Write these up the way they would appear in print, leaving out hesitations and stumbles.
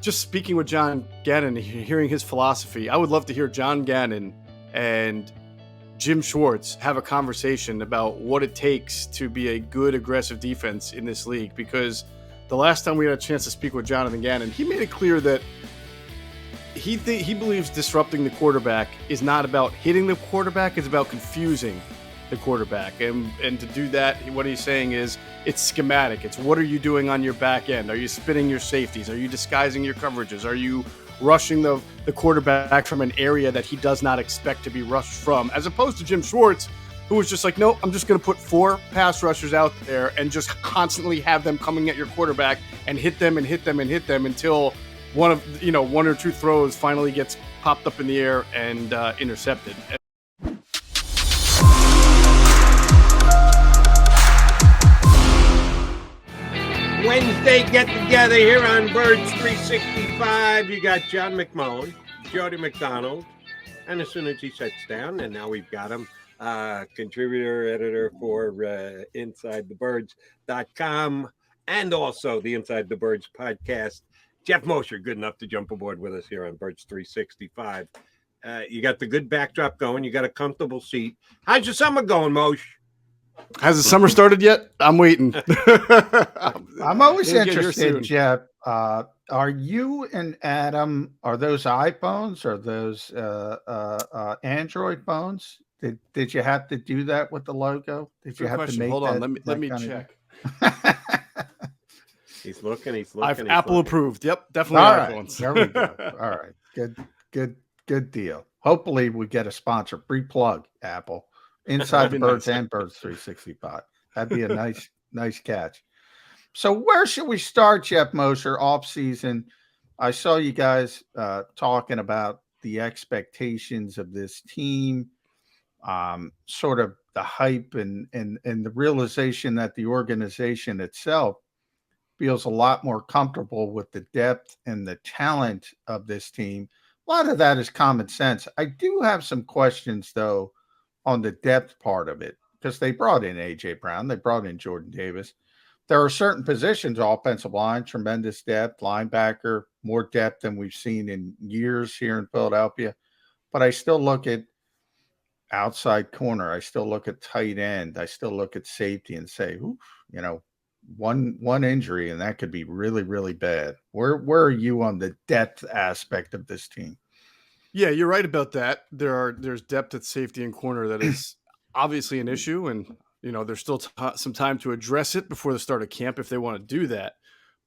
just speaking with John Gannon, hearing his philosophy, I would love to hear John Gannon and Jim Schwartz have a conversation about what it takes to be a good aggressive defense in this league, because the last time we had a chance to speak with Jonathan Gannon, he made it clear that he believes disrupting the quarterback is not about hitting the quarterback, it's about confusing the quarterback. And to do that, what he's saying is it's schematic. It's what are you doing on your back end? Are you spinning your safeties? Are you disguising your coverages? Are you rushing the quarterback from an area that he does not expect to be rushed from, as opposed to Jim Schwartz, who was just like, no, I'm just going to put 4 pass rushers out there and just constantly have them coming at your quarterback and hit them and hit them and hit them until one or two throws finally gets popped up in the air and intercepted. Wednesday get together here on Birds 365. You got John McMullen, Jody McDonald, and as soon as he sits down, and now we've got him, contributor, editor for InsideTheBirds.com and also the Inside the Birds podcast, Geoff Mosher, good enough to jump aboard with us here on Birds 365. You got the good backdrop going. You got a comfortable seat. How's your summer going, Moshe? Has the summer started yet? I'm waiting. I'm always interested, Jeff. Are you and Adam, are those iPhones? Are those Android phones? Did you have to do that with the logo? Did you have to make Hold that? on, let me check. He's looking. Apple approved. Yep, definitely All iPhones. Right, there we go. All right, good deal. Hopefully, we get a sponsor. Free plug, Apple. Inside the Birds and Birds 365. That'd be a nice catch. So where should we start, Geoff Mosher, off-season? I saw you guys talking about the expectations of this team, sort of the hype and the realization that the organization itself feels a lot more comfortable with the depth and the talent of this team. A lot of that is common sense. I do have some questions, though, on the depth part of it, because they brought in A.J. Brown, they brought in Jordan Davis. There are certain positions, offensive line, tremendous depth, linebacker, more depth than we've seen in years here in Philadelphia. But I still look at outside corner. I still look at tight end. I still look at safety and say, oof, one injury and that could be really, really bad. Where are you on the depth aspect of this team? Yeah, you're right about that. There's depth at safety and corner that is obviously an issue, and there's still some time to address it before the start of camp if they want to do that.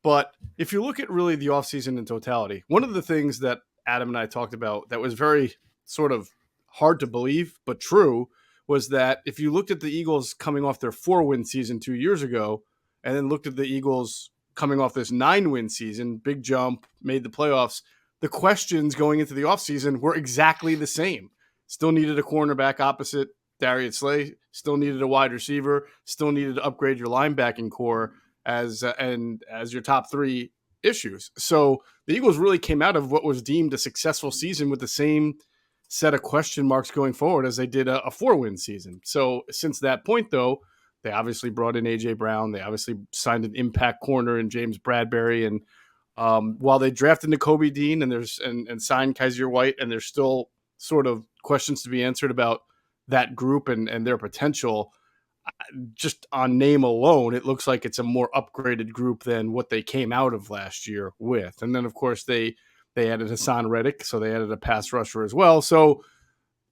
But if you look at really the offseason in totality, one of the things that Adam and I talked about that was very sort of hard to believe but true was that if you looked at the Eagles coming off their 4-win season 2 years ago and then looked at the Eagles coming off this 9-win season, big jump, made the playoffs, the questions going into the offseason were exactly the same. Still needed a cornerback opposite Darius Slay, still needed a wide receiver, still needed to upgrade your linebacking core as your top 3 issues. So the Eagles really came out of what was deemed a successful season with the same set of question marks going forward as they did a 4-win season. So since that point, though, they obviously brought in A.J. Brown. They obviously signed an impact corner in James Bradbury, and while they drafted Nakobe Dean and signed Kaiser White, and there's still sort of questions to be answered about that group and their potential, just on name alone, it looks like it's a more upgraded group than what they came out of last year with. And then, of course, they added Hassan Reddick, so they added a pass rusher as well. So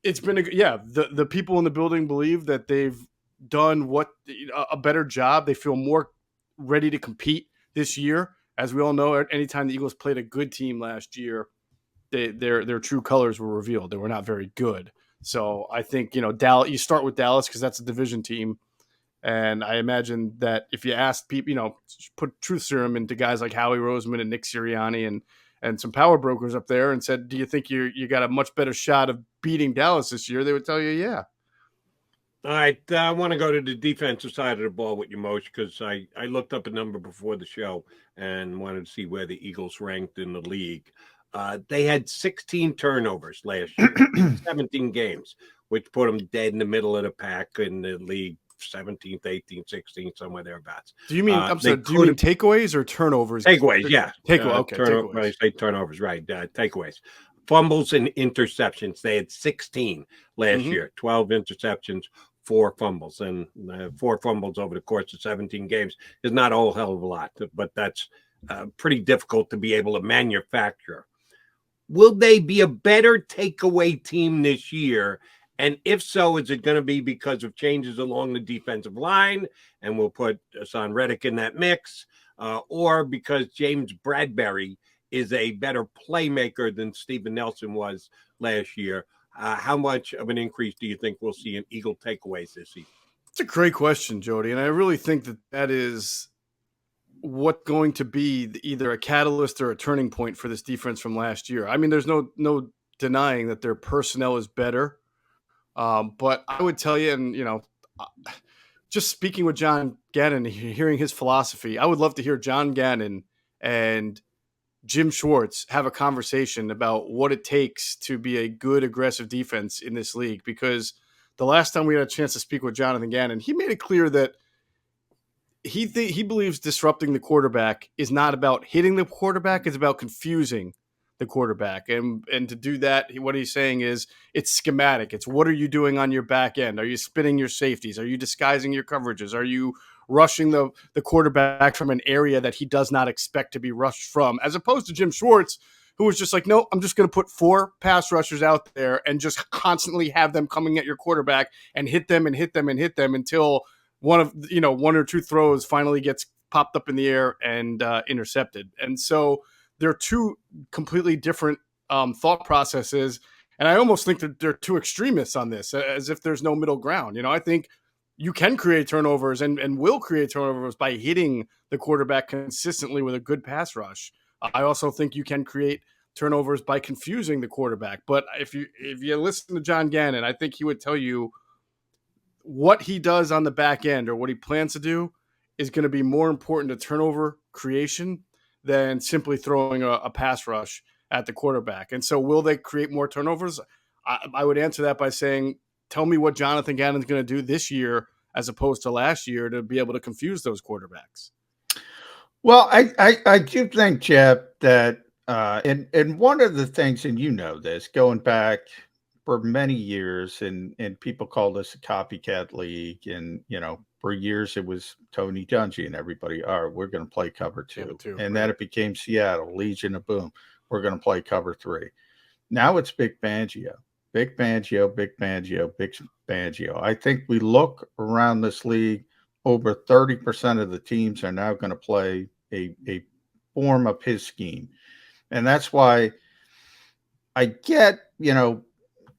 it's been the people in the building believe that they've done a better job. They feel more ready to compete this year. As we all know, anytime the Eagles played a good team last year, their true colors were revealed. They were not very good. So I think, Dallas, you start with Dallas because that's a division team. And I imagine that if you ask people, put truth serum into guys like Howie Roseman and Nick Sirianni and some power brokers up there and said, do you think you got a much better shot of beating Dallas this year? They would tell you, yeah. All right, I want to go to the defensive side of the ball with you, Moshe, because I looked up a number before the show and wanted to see where the Eagles ranked in the league. They had 16 turnovers last year, 17 games, which put them dead in the middle of the pack in the league 17th, 18th, 16th, somewhere thereabouts. Do you mean do you mean takeaways or turnovers? Takeaways, yeah. Takeaways. When I say turnovers, right? Takeaways, fumbles and interceptions. They had 16 last year, 12 interceptions, 4 fumbles, and 4 fumbles over the course of 17 games is not a whole hell of a lot, but that's pretty difficult to be able to manufacture. Will they be a better takeaway team this year? And if so, is it going to be because of changes along the defensive line? And we'll put Hassan Reddick in that mix, or because James Bradbury is a better playmaker than Steven Nelson was last year. How much of an increase do you think we'll see in Eagle takeaways this season? It's a great question, Jody. And I really think that is what's going to be either a catalyst or a turning point for this defense from last year. I mean, there's no denying that their personnel is better. But I would tell you, and just speaking with John Gannon, hearing his philosophy, I would love to hear John Gannon and Jim Schwartz have a conversation about what it takes to be a good aggressive defense in this league. Because the last time we had a chance to speak with Jonathan Gannon, he made it clear that he believes disrupting the quarterback is not about hitting the quarterback; it's about confusing the quarterback. And to do that, what he's saying is it's schematic. It's what are you doing on your back end? Are you spinning your safeties? Are you disguising your coverages? Are you rushing the quarterback from an area that he does not expect to be rushed from? As opposed to Jim Schwartz, who was just like, no, I'm just going to put 4 pass rushers out there and just constantly have them coming at your quarterback and hit them and hit them and hit them until one or 2 throws finally gets popped up in the air and intercepted. And so they're 2 completely different thought processes. And I almost think that they're 2 extremists on this, as if there's no middle ground. I think you can create turnovers and will create turnovers by hitting the quarterback consistently with a good pass rush. I also think you can create turnovers by confusing the quarterback. But if you listen to John Gannon, I think he would tell you what he does on the back end or what he plans to do is going to be more important to turnover creation than simply throwing a pass rush at the quarterback. And so will they create more turnovers? I would answer that by saying, tell me what Jonathan Gannon's going to do this year as opposed to last year to be able to confuse those quarterbacks. Well, I do think, Jeff, that and one of the things, and this, going back for many years, and people call this a copycat league, and for years it was Tony Dungy and everybody, all right, we're going to play cover 2. And then it became Seattle, Legion of Boom. We're going to play cover 3. Now it's Big Fangio. Big Fangio, Big Fangio, Big Fangio. I think we look around this league, over 30% of the teams are now going to play a form of his scheme. And that's why I get,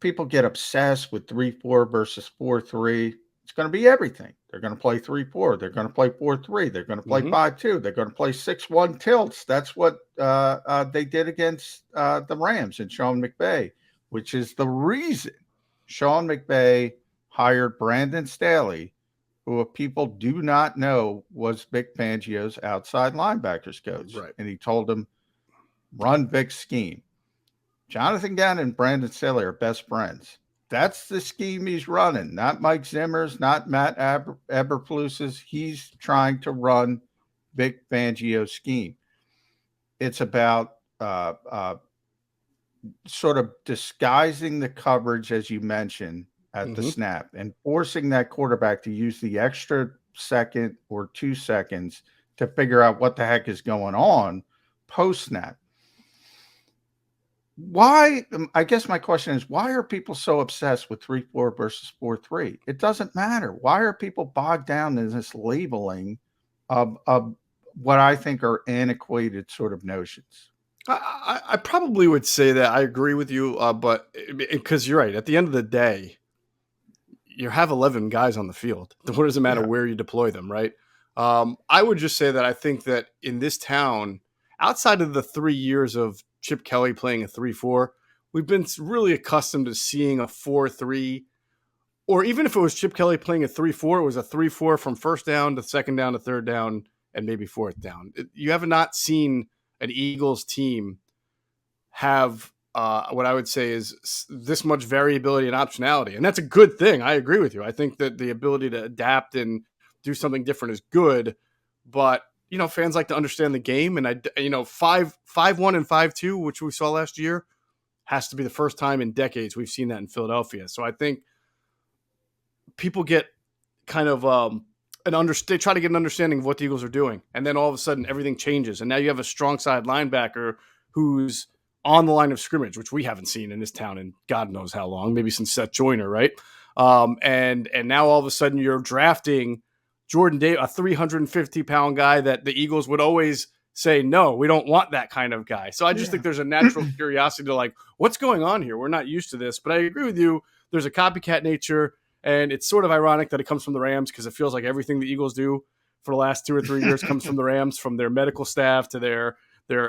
people get obsessed with 3-4 versus 4-3. It's going to be everything. They're going to play 3-4. They're going to play 4-3. They're going to play 5-2. They're going to play 6-1 tilts. That's what they did against the Rams and Sean McVay, which is the reason Sean McVay hired Brandon Staley, who, if people do not know, was Vic Fangio's outside linebackers coach. Right. And he told him, run Vic's scheme. Jonathan Gannon and Brandon Staley are best friends. That's the scheme he's running, not Mike Zimmer's, not Matt Eberflus's. He's trying to run Vic Fangio's scheme. It's about sort of disguising the coverage, as you mentioned, at the snap and forcing that quarterback to use the extra second or 2 seconds to figure out what the heck is going on post-snap. Why? I guess my question is, why are people so obsessed with 3-4 versus 4-3? It doesn't matter. Why are people bogged down in this labeling of what I think are antiquated sort of notions? I probably would say that I agree with you, but because you're right. At the end of the day, you have 11 guys on the field. What does it matter where you deploy them, right? I would just say that I think that in this town, outside of the 3 years of Chip Kelly playing a 3-4, we've been really accustomed to seeing a 4-3, or even if it was Chip Kelly playing a 3-4, it was a 3-4 from first down to second down to third down and maybe fourth down. You have not seen an Eagles team have what I would say is this much variability and optionality. And that's a good thing. I agree with you. I think that the ability to adapt and do something different is good. But, fans like to understand the game. And, 5-1 and 5-2, which we saw last year, has to be the first time in decades we've seen that in Philadelphia. So I think people get kind of they try to get an understanding of what the Eagles are doing. And then all of a sudden everything changes. And now you have a strong side linebacker who's on the line of scrimmage, which we haven't seen in this town in God knows how long, maybe since Seth Joyner, right? And now all of a sudden you're drafting Jordan Davis, a 350-pound guy that the Eagles would always say, no, we don't want that kind of guy. So I just think there's a natural curiosity to like, what's going on here? We're not used to this. But I agree with you. There's a copycat nature, and it's sort of ironic that it comes from the Rams because it feels like everything the Eagles do for the last 2 or 3 years comes from the Rams, from their medical staff to their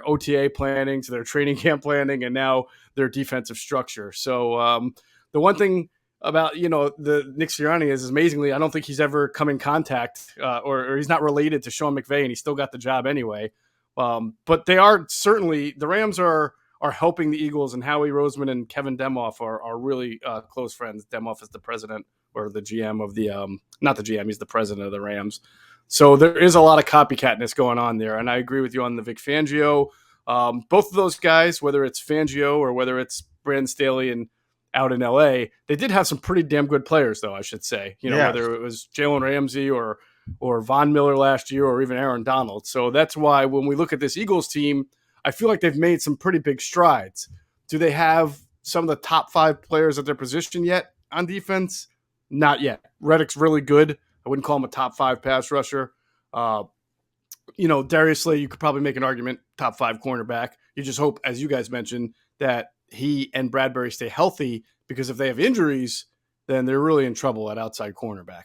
OTA planning to their training camp planning, and now their defensive structure. So the one thing about, the Nick Sirianni is amazingly, I don't think he's ever come in contact or he's not related to Sean McVay, and he still got the job anyway. But they are certainly, the Rams are helping the Eagles, and Howie Roseman and Kevin Demoff are really close friends. Demoff is the president or the GM of the, not the GM, he's the president of the Rams. So there is a lot of copycatness going on there. And I agree with you on the Vic Fangio. Both of those guys, whether it's Fangio or whether it's Brandon Staley and out in LA, they did have some pretty damn good players, though, I should say. Whether it was Jalen Ramsey or Von Miller last year or even Aaron Donald. So that's why when we look at this Eagles team, I feel like they've made some pretty big strides. Do they have some of the top 5 players at their position yet on defense? Not yet. Reddick's really good. I wouldn't call him a top 5 pass rusher. Darius Slay, you could probably make an argument, top 5 cornerback. You just hope, as you guys mentioned, that he and Bradbury stay healthy, because if they have injuries, then they're really in trouble at outside cornerback.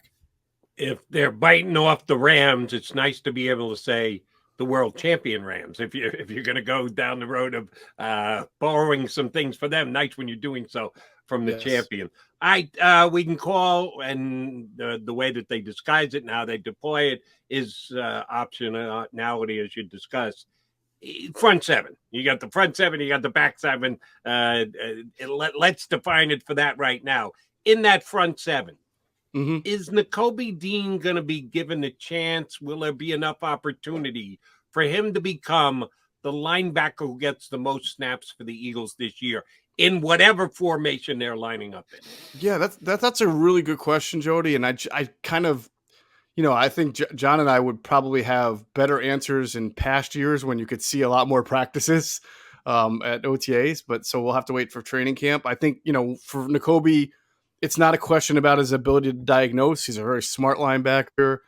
If they're biting off the Rams, it's nice to be able to say the world champion Rams. If you're going to go down the road of borrowing some things for them, nice when you're doing so from the champion. We can call, and the way that they disguise it now, they deploy it, is optionality, as you discussed. Front 7. You got the front 7, you got the back 7. Let's define it for that right now. In that front 7, is Nakobe Dean going to be given a chance? Will there be enough opportunity for him to become the linebacker who gets the most snaps for the Eagles this year, in whatever formation they're lining up in? Yeah, that's a really good question, Jody. And I kind of, I think John and I would probably have better answers in past years when you could see a lot more practices at OTAs. But so we'll have to wait for training camp. I think, for Nakobe, it's not a question about his ability to diagnose. He's a very smart linebacker.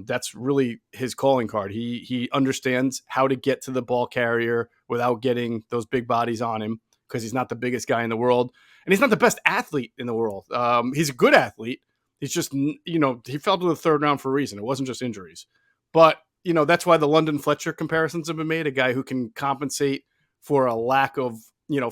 That's really his calling card. He understands how to get to the ball carrier without getting those big bodies on him, because he's not the biggest guy in the world. And he's not the best athlete in the world. He's a good athlete. He's just, he fell to the 3rd round for a reason. It wasn't just injuries. But, that's why the London Fletcher comparisons have been made, a guy who can compensate for a lack of,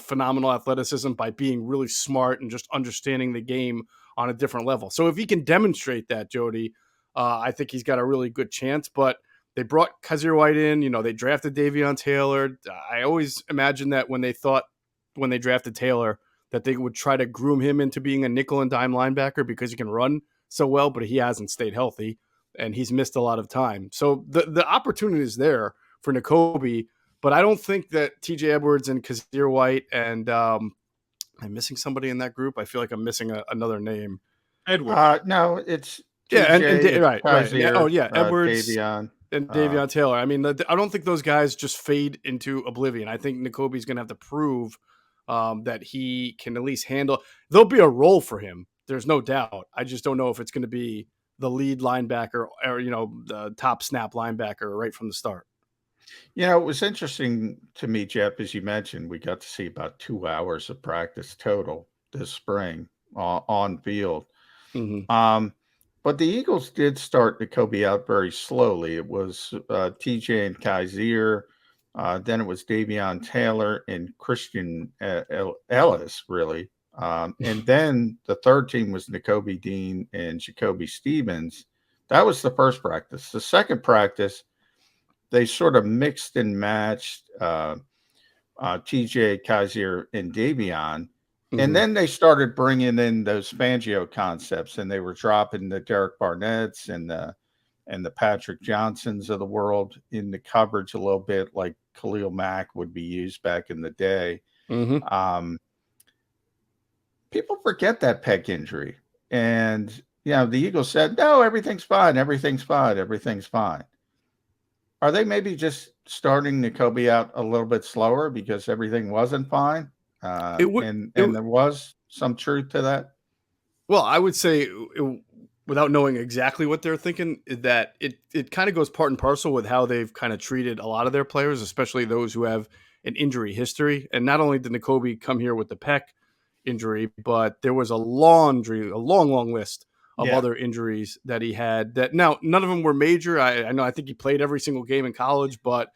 phenomenal athleticism by being really smart and just understanding the game on a different level. So if he can demonstrate that, Jody, I think he's got a really good chance. But they brought Kazir White in, they drafted Davion Taylor. I always imagined that when they drafted Taylor, that they would try to groom him into being a nickel and dime linebacker because he can run so well, but he hasn't stayed healthy and he's missed a lot of time. So the opportunity is there for Nakobe, but I don't think that TJ Edwards and Kazir White and I'm missing somebody in that group. I feel like I'm missing another name. Edwards. No, it's TJ, right. Kazir, Oh yeah, Edwards Davion. And Davion Taylor. I mean, I don't think those guys just fade into oblivion. I think Nakobe's going to have to prove that he can at least handle. There'll be a role for him. There's no doubt. I just don't know if it's going to be the lead linebacker or, the top snap linebacker right from the start. It was interesting to me, Jeff, as you mentioned, we got to see about 2 hours of practice total this spring on field. But the Eagles did start Nakobe out very slowly. It was TJ and Kazir. Then it was Davion Taylor and Christian Ellis, really. And then the third team was Nakobe Dean and Jacoby Stevens. That was the first practice. The second practice, they sort of mixed and matched TJ, Kaiser, and Davion. Mm-hmm. And then they started bringing in those Fangio concepts, and they were dropping the Derek Barnetts and the Patrick Johnsons of the world in the coverage a little bit, like Khalil Mack would be used back in the day. Mm-hmm. People forget that pec injury. And, the Eagles said, no, everything's fine. Everything's fine. Everything's fine. Are they maybe just starting Nakobe out a little bit slower because everything wasn't fine? And there was some truth to that? Well, I would say, without knowing exactly what they're thinking, that it kind of goes part and parcel with how they've kind of treated a lot of their players, especially those who have an injury history. And not only did Nakobe come here with the pec injury, but there was a long list of other injuries that he had. That now none of them were major. I think he played every single game in college, but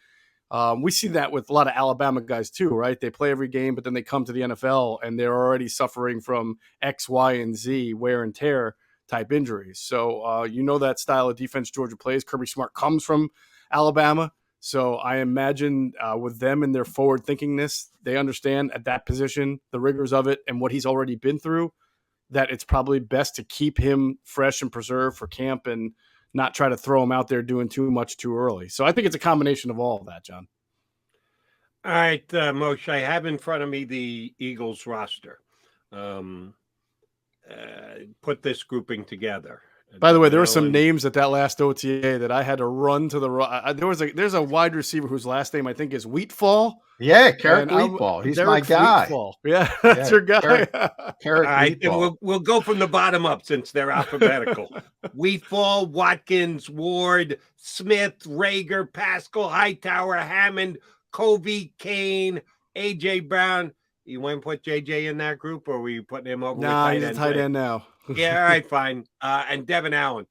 we see that with a lot of Alabama guys too, right? They play every game, but then they come to the NFL and they're already suffering from X, Y, and Z wear and tear type injuries. So that style of defense Georgia plays. Kirby Smart comes from Alabama. So I imagine with them and their forward thinkingness, they understand at that position the rigors of it and what he's already been through, that it's probably best to keep him fresh and preserved for camp and not try to throw him out there doing too much too early. So I think it's a combination of all of that, John. All right, Moshe, I have in front of me the Eagles roster. Put this grouping together. By the way, there were some names at that last OTA that I had to run to the. There's a wide receiver whose last name I think is Wheatfall. Yeah, Carrot Wheatfall. He's my guy. Wheatfall. Yeah, that's your guy. Carrot All right, Wheatfall. We'll go from the bottom up since they're alphabetical. Wheatfall, Watkins, Ward, Smith, Rager, Pascal, Hightower, Hammond, Covey, Kane, AJ Brown. You want to put JJ in that group, or were you putting him over? Nah, he's a tight end now. Yeah, all right, fine. And Devin Allen.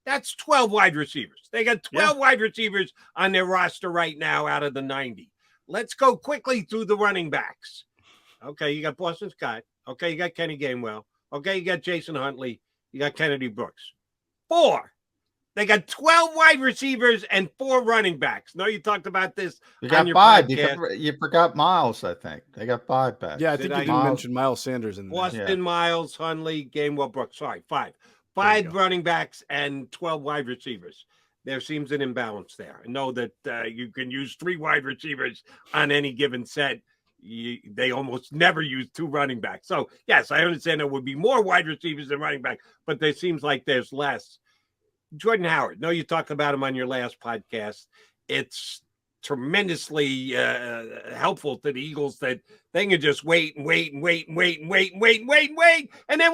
That's 12 wide receivers. They got 12 wide receivers on their roster right now out of the 90. Let's go quickly through the running backs. Okay, you got Boston Scott. Okay, you got Kenny Gainwell. Okay, you got Jason Huntley. You got Kennedy Brooks. 4. They got 12 wide receivers and 4 running backs. No, you talked about this. You got 5. You forgot Miles, I think. They got 5 back. Yeah, I think you mentioned Miles Sanders in there. Boston, Miles, Huntley, Gainwell, Brooks. Sorry, 5. 5 running backs and 12 wide receivers. There seems an imbalance there. I know that you can use 3 wide receivers on any given set. They almost never use 2 running backs. So, yes, I understand there would be more wide receivers than running back, but there seems like there's less. Jordan Howard. No, you talked about him on your last podcast. It's tremendously helpful to the Eagles that they can just wait. And then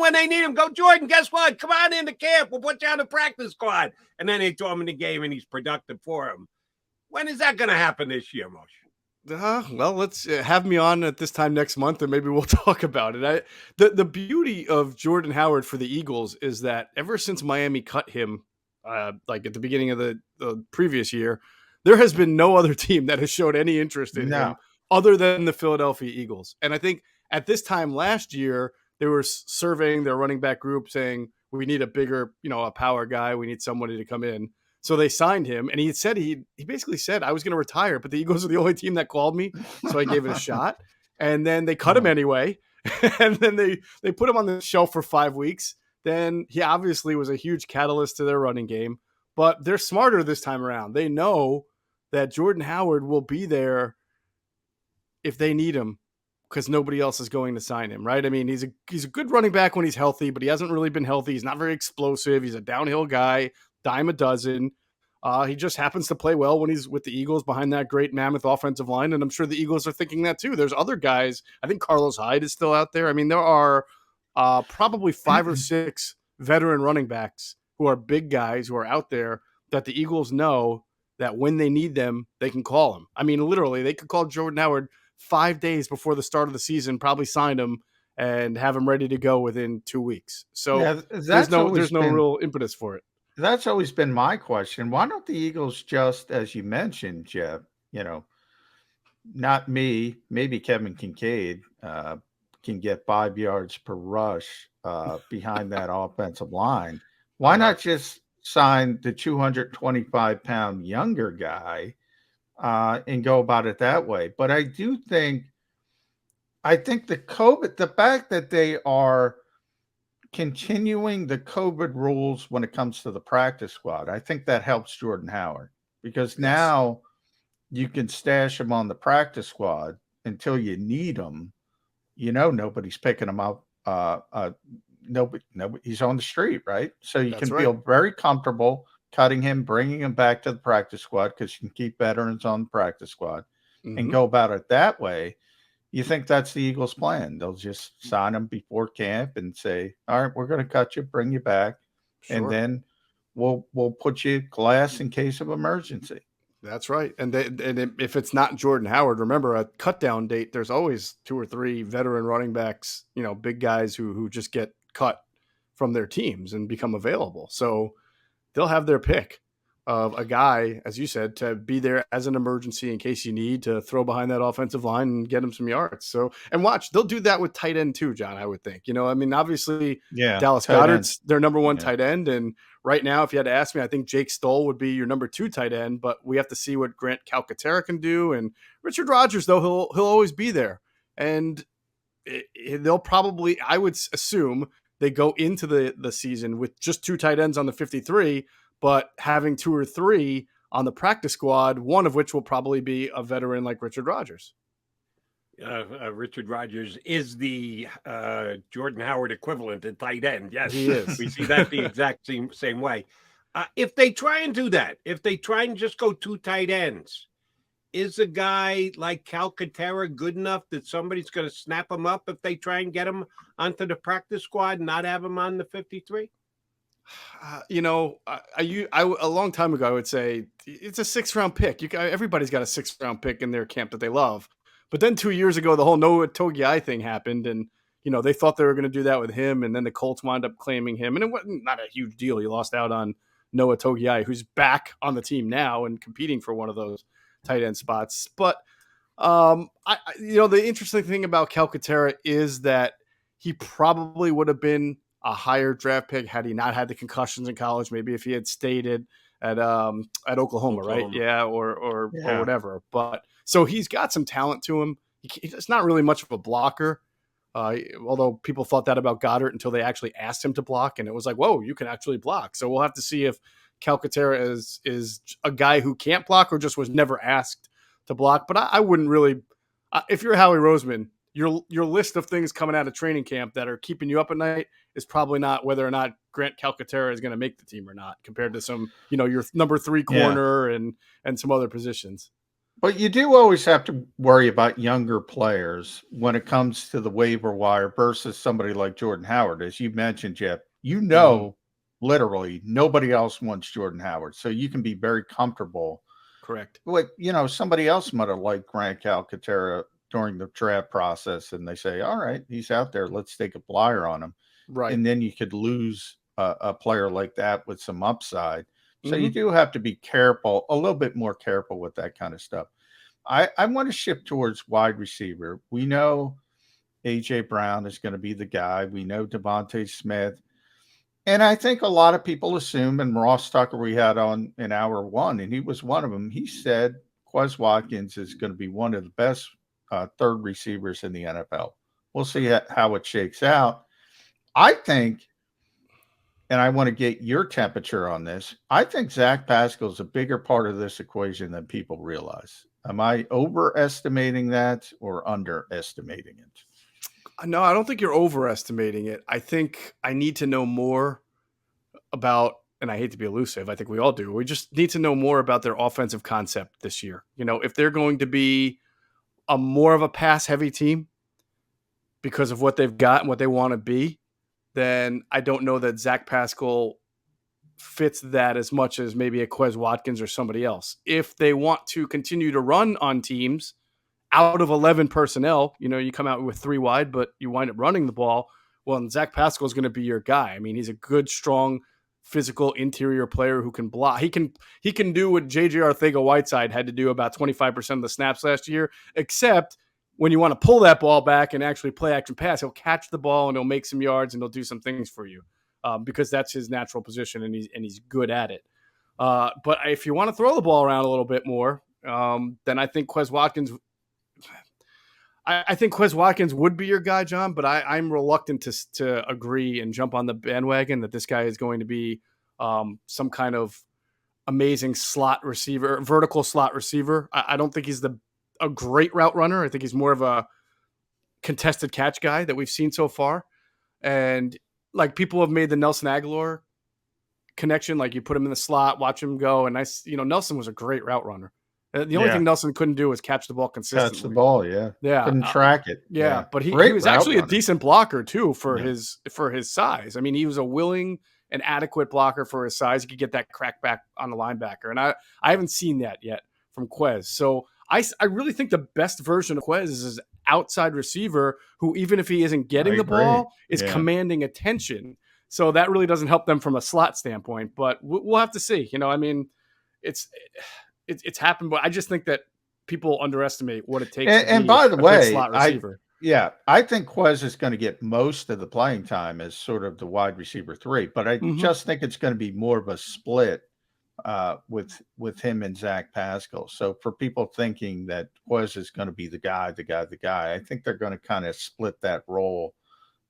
when they need him, go, Jordan, guess what? Come on into camp. We'll put you on the practice squad. And then they throw him in the game and he's productive for him. When is that going to happen this year, Moshe? Well, let's have me on at this time next month and maybe we'll talk about it. The beauty of Jordan Howard for the Eagles is that ever since Miami cut him, like at the beginning of the previous year, there has been no other team that has showed any interest in him other than the Philadelphia Eagles. And I think at this time last year, they were surveying their running back group saying, we need a bigger, a power guy. We need somebody to come in. So they signed him, and he said he basically said I was going to retire, but the Eagles are the only team that called me, so I gave it a shot. And then they cut him anyway, and then they put him on the shelf for 5 weeks. Then he obviously was a huge catalyst to their running game, but they're smarter this time around. They know that Jordan Howard will be there if they need him because nobody else is going to sign him, right? I mean, he's a good running back when he's healthy, but he hasn't really been healthy. He's not very explosive. He's a downhill guy, dime a dozen. He just happens to play well when he's with the Eagles behind that great mammoth offensive line, and I'm sure the Eagles are thinking that too. There's other guys. I think Carlos Hyde is still out there. I mean, there are probably 5 or 6 veteran running backs who are big guys who are out there that the Eagles know that when they need them, they can call him. I mean, literally, they could call Jordan Howard 5 days before the start of the season, probably sign him and have him ready to go within 2 weeks. So there's no real impetus for it. That's always been my question. Why don't the Eagles just, as you mentioned, Jeff, not me, maybe Kevin Kincaid can get 5 yards per rush behind that offensive line. Why not just sign the 225-pound younger guy and go about it that way. But I think the fact that they are continuing the COVID rules when it comes to the practice squad, I think that helps Jordan Howard because Yes. now you can stash him on the practice squad until you need him. Nobody's picking him up. Nobody, he's on the street, right? So you That's can right. feel very comfortable cutting him, bringing him back to the practice squad because you can keep veterans on the practice squad and Mm-hmm. go about it that way. You think that's the Eagles' plan? They'll just sign him before camp and say, "All right, we're going to cut you, bring you back, and Sure. then we'll put you glass in case of emergency." That's right. And if it's not Jordan Howard, remember a cut down date, there's always 2 or 3 veteran running backs, big guys who just get cut from their teams and become available. So they'll have their pick of a guy, as you said, to be there as an emergency in case you need to throw behind that offensive line and get him some yards. So, and watch, they'll do that with tight end too, John, I would think. Obviously Yeah, Dallas tight Goedert's ends. their number 1 Yeah. tight end. And right now, if you had to ask me, I think Jake Stoll would be your number 2 tight end, but we have to see what Grant Calcaterra can do. And Richard Rodgers, though, he'll always be there. And they'll probably, I would assume, they go into the season with just 2 tight ends on the 53, but having 2 or 3 on the practice squad, one of which will probably be a veteran like Richard Rodgers. Richard Rodgers is the Jordan Howard equivalent at tight end. Yes, He is. We see that the exact same way. If they try and do that, if they try and just go 2 tight ends, is a guy like Calcaterra good enough that somebody's going to snap him up if they try and get him onto the practice squad and not have him on the 53? A long time ago, I would say it's a 6th-round pick. Everybody's got a 6th-round pick in their camp that they love. But then 2 years ago, the whole Noah Togiai thing happened, and they thought they were going to do that with him, and then the Colts wound up claiming him, and it wasn't not a huge deal. He lost out on Noah Togiai, who's back on the team now and competing for one of those tight end spots. But the interesting thing about Calcaterra is that he probably would have been a higher draft pick had he not had the concussions in college. Maybe if he had stayed at Oklahoma, right? Yeah, or whatever. But so he's got some talent to him. He's not really much of a blocker, although people thought that about Goddard until they actually asked him to block, and it was like, whoa, you can actually block. So we'll have to see if Calcaterra is a guy who can't block or just was never asked to block. But I wouldn't really, if you're Howie Roseman, your list of things coming out of training camp that are keeping you up at night is probably not whether or not Grant Calcaterra is going to make the team or not, compared to some, your number 3 corner and some other positions. But you do always have to worry about younger players when it comes to the waiver wire versus somebody like Jordan Howard. As you mentioned, Jeff, literally nobody else wants Jordan Howard. So you can be very comfortable. Correct. But, somebody else might have liked Grant Calcaterra during the draft process, and they say, all right, he's out there. Let's take a flyer on him. Right. And then you could lose a player like that with some upside. So you do have to be careful, a little bit more careful with that kind of stuff. I want to shift towards wide receiver. We know A.J. Brown is going to be the guy. We know Devontae Smith. And I think a lot of people assume, and Ross Tucker we had on in hour 1, and he was one of them. He said Quez Watkins is going to be one of the best third receivers in the NFL. We'll see how it shakes out. I think, and I want to get your temperature on this, I think Zach Pascal is a bigger part of this equation than people realize. Am I overestimating that or underestimating it? No, I don't think you're overestimating it. I think I need to know more about, and I hate to be elusive, I think we all do. We just need to know more about their offensive concept this year. If they're going to be a more of a pass-heavy team because of what they've got and what they want to be, then I don't know that Zach Pascal fits that as much as maybe a Quez Watkins or somebody else. If they want to continue to run on teams out of 11 personnel, you come out with 3 wide, but you wind up running the ball. Well, and Zach Pascal is going to be your guy. I mean, he's a good, strong, physical interior player who can block. He can do what J.J. Arcega-Whiteside had to do about 25% of the snaps last year, except when you want to pull that ball back and actually play action pass, he'll catch the ball and he'll make some yards and he'll do some things for you because that's his natural position and he's good at it. But if you want to throw the ball around a little bit more, then I think Quez Watkins. I think Quez Watkins would be your guy, John, but I'm reluctant to agree and jump on the bandwagon that this guy is going to be some kind of amazing slot receiver, vertical slot receiver. I don't think he's a great route runner. I think he's more of a contested catch guy that we've seen so far. And like people have made the Nelson Aguilar connection, like you put him in the slot, watch him go. And Nelson was a great route runner. The only thing Nelson couldn't do was catch the ball consistently. Catch the ball, yeah. Couldn't track it. Yeah, but he was actually a decent blocker too for his size. I mean, he was a willing and adequate blocker for his size. He could get that crack back on the linebacker, and I haven't seen that yet from Quez. So I really think the best version of Quez is his outside receiver who, even if he isn't getting the ball, is commanding attention. So that really doesn't help them from a slot standpoint. But we'll have to see. I mean, it's happened, but I just think that people underestimate what it takes. And by the way, slot receiver. I think Quez is going to get most of the playing time as sort of the wide receiver 3, but I just think it's going to be more of a split with him and Zach Pascal. So for people thinking that Quez is going to be the guy, I think they're going to kind of split that role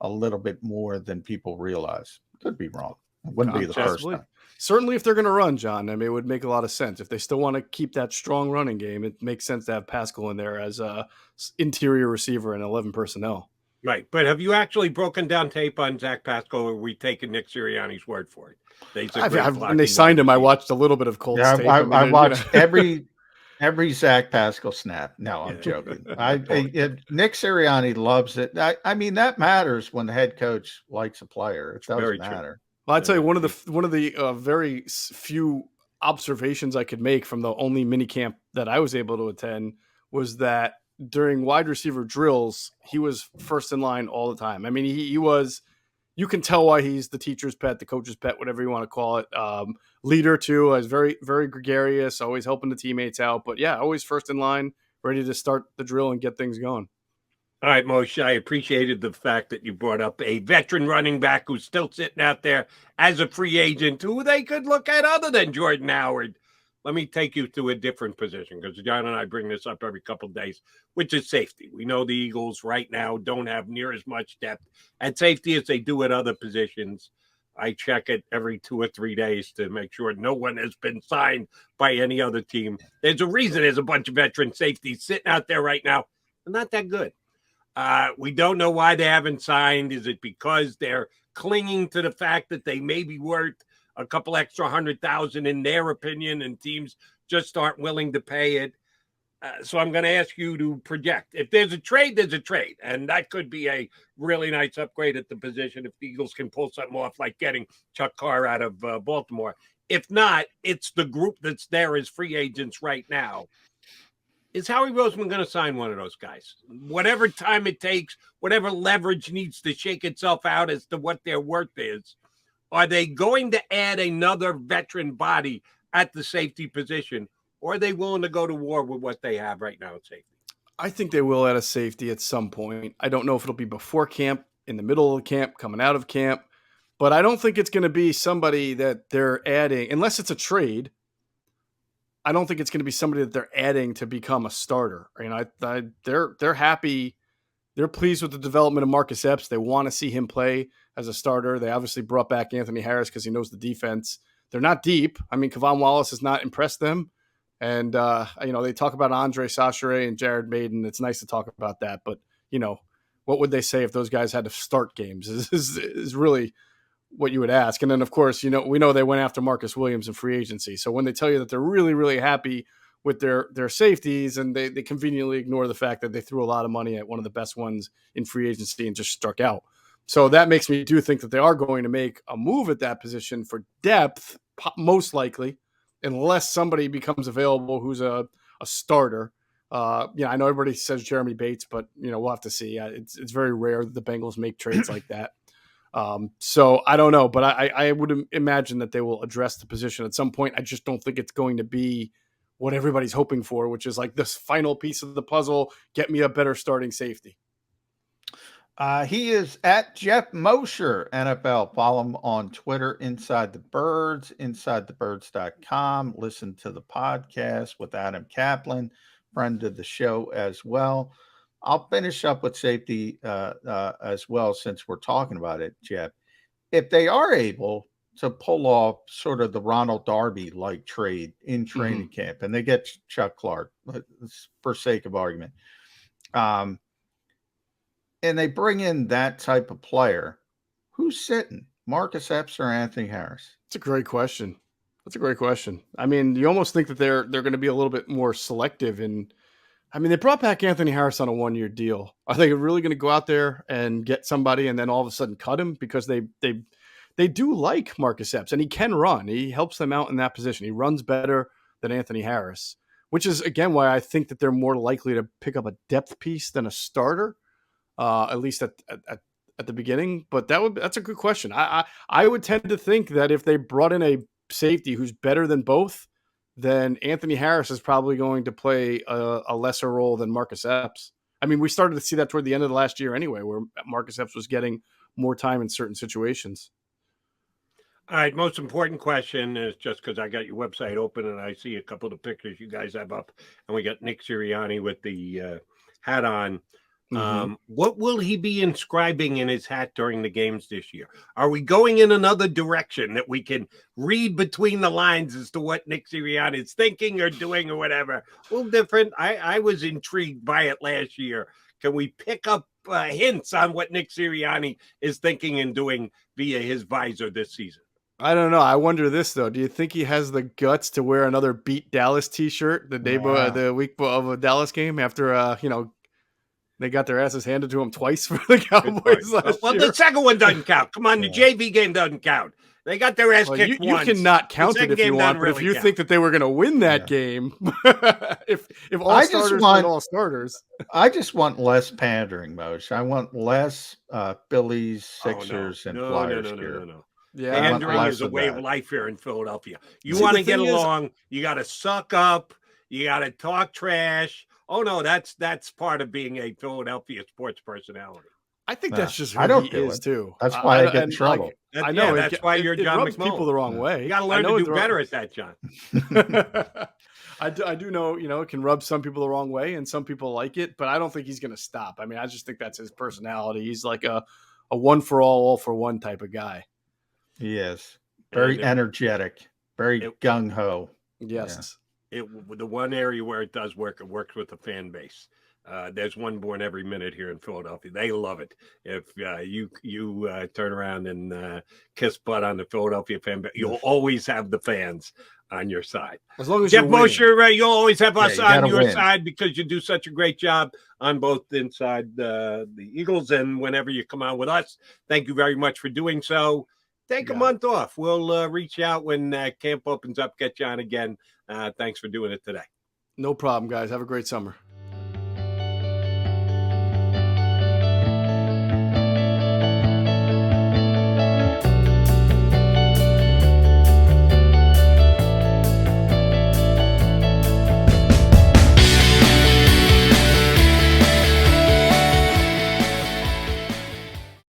a little bit more than people realize. Could be wrong. It wouldn't be the first time. Certainly, if they're going to run, John, I mean, it would make a lot of sense. If they still want to keep that strong running game, it makes sense to have Pascal in there as a interior receiver and 11 personnel. Right. But have you actually broken down tape on Zach Pascal, or are we taking Nick Sirianni's word for it? When they signed him, I watched a little bit of Colts tape. I watched every Zach Pascal snap. No, I'm joking. Nick Sirianni loves it. I mean, that matters when the head coach likes a player. It doesn't matter. Well, I'll tell you, one of the very few observations I could make from the only mini camp that I was able to attend was that during wide receiver drills, he was first in line all the time. I mean, he was, you can tell why he's the teacher's pet, the coach's pet, whatever you want to call it. Leader too, is very, very gregarious, always helping the teammates out. But yeah, always first in line, ready to start the drill and get things going. All right, Moshe, I appreciated the fact that you brought up a veteran running back who's still sitting out there as a free agent who they could look at other than Jordan Howard. Let me take you to a different position, because John and I bring this up every couple of days, which is safety. We know the Eagles right now don't have near as much depth at safety as they do at other positions. I check it every 2 or 3 days to make sure no one has been signed by any other team. There's a reason there's a bunch of veteran safeties sitting out there right now. They're not that good. We don't know why they haven't signed. Is it because they're clinging to the fact that they may be worth a couple extra 100,000 in their opinion, and teams just aren't willing to pay it? So I'm going to ask you to project. If there's a trade, there's a trade. And that could be a really nice upgrade at the position if the Eagles can pull something off like getting Chuck Carr out of Baltimore. If not, it's the group that's there as free agents right now. Is Howie Roseman going to sign one of those guys? Whatever time it takes, whatever leverage needs to shake itself out as to what their worth is, are they going to add another veteran body at the safety position, or are they willing to go to war with what they have right now at safety? I think they will at a safety at some point. I don't know if it'll be before camp, in the middle of camp, coming out of camp, but I don't think it's going to be somebody that they're adding, unless it's a trade. I don't think it's going to be somebody that they're adding to become a starter. They're happy. They're pleased with the development of Marcus Epps. They want to see him play as a starter. They obviously brought back Anthony Harris because he knows the defense. They're not deep. I mean, Kevon Wallace has not impressed them. And, they talk about Andre Sachere and Jared Maiden. It's nice to talk about that. But, what would they say if those guys had to start games is really what you would ask. And then, of course, we know they went after Marcus Williams in free agency. So when they tell you that they're really, really happy with their safeties, and they conveniently ignore the fact that they threw a lot of money at one of the best ones in free agency and just struck out. So that makes me do think that they are going to make a move at that position for depth, most likely, unless somebody becomes available who's a starter. I know everybody says Jeremy Bates, but, we'll have to see. It's very rare that the Bengals make trades like that. So I don't know, but I would imagine that they will address the position at some point. I just don't think it's going to be what everybody's hoping for, which is like this final piece of the puzzle, get me a better starting safety. He is at Geoff Mosher, NFL. Follow him on Twitter, Inside the Birds, InsideTheBirds.com. Listen to the podcast with Adam Kaplan, friend of the show as well. I'll finish up with safety as well, since we're talking about it, Jeff. If they are able to pull off sort of the Ronald Darby-like trade in training camp, and they get Chuck Clark, for sake of argument, and they bring in that type of player, who's sitting? Marcus Epps or Anthony Harris? That's a great question. I mean, you almost think that they're going to be a little bit more selective in. I mean, they brought back Anthony Harris on a 1-year deal. Are they really going to go out there and get somebody and then all of a sudden cut him? Because they do like Marcus Epps, and he can run. He helps them out in that position. He runs better than Anthony Harris, which is, again, why I think that they're more likely to pick up a depth piece than a starter, at least at the beginning. But that's a good question. I would tend to think that if they brought in a safety who's better than both, then Anthony Harris is probably going to play a lesser role than Marcus Epps. I mean, we started to see that toward the end of the last year anyway, where Marcus Epps was getting more time in certain situations. All right, most important question is, just because I got your website open and I see a couple of the pictures you guys have up, and we got Nick Sirianni with the hat on. What will he be inscribing in his hat during the games this year? Are we going in another direction that we can read between the lines as to what Nick Sirianni is thinking or doing or whatever? A little different. I was intrigued by it last year. Can we pick up hints on what Nick Sirianni is thinking and doing via his visor this season? I don't know. I wonder this, though. Do you think he has the guts to wear another Beat Dallas t-shirt the week of a Dallas game after, they got their asses handed to them twice for the Cowboys last year? The second one doesn't count. Come on, the JV game doesn't count. They got their ass kicked once. You cannot count it if you want, but if you think that they were going to win that game, if all starters and all starters. I just want less pandering, Moshe. I want less Phillies, Sixers, and Flyers gear. No. Yeah, pandering is a way of life here in Philadelphia. You want to get along, you got to suck up, you got to talk trash. Oh no, that's part of being a Philadelphia sports personality. I think that's just who he is too. That's why I get in trouble. I know that's why you're John rubs McMullen. People the wrong way. You got to learn to do better at that, John. I do know, it can rub some people the wrong way, and some people like it, but I don't think he's going to stop. I mean, I just think that's his personality. He's like a one for all for one type of guy. He is very energetic, very gung ho. Yes. The one area where it does work, it works with the fan base. There's one born every minute here in Philadelphia. They love it. If you turn around and kiss butt on the Philadelphia fan base, you'll always have the fans on your side. As long as Geoff Mosher, you'll always have us on your side because you do such a great job on both inside the Eagles and whenever you come on with us. Thank you very much for doing so. Take a month off. We'll reach out when camp opens up, get you on again. Thanks for doing it today. No problem, guys. Have a great summer.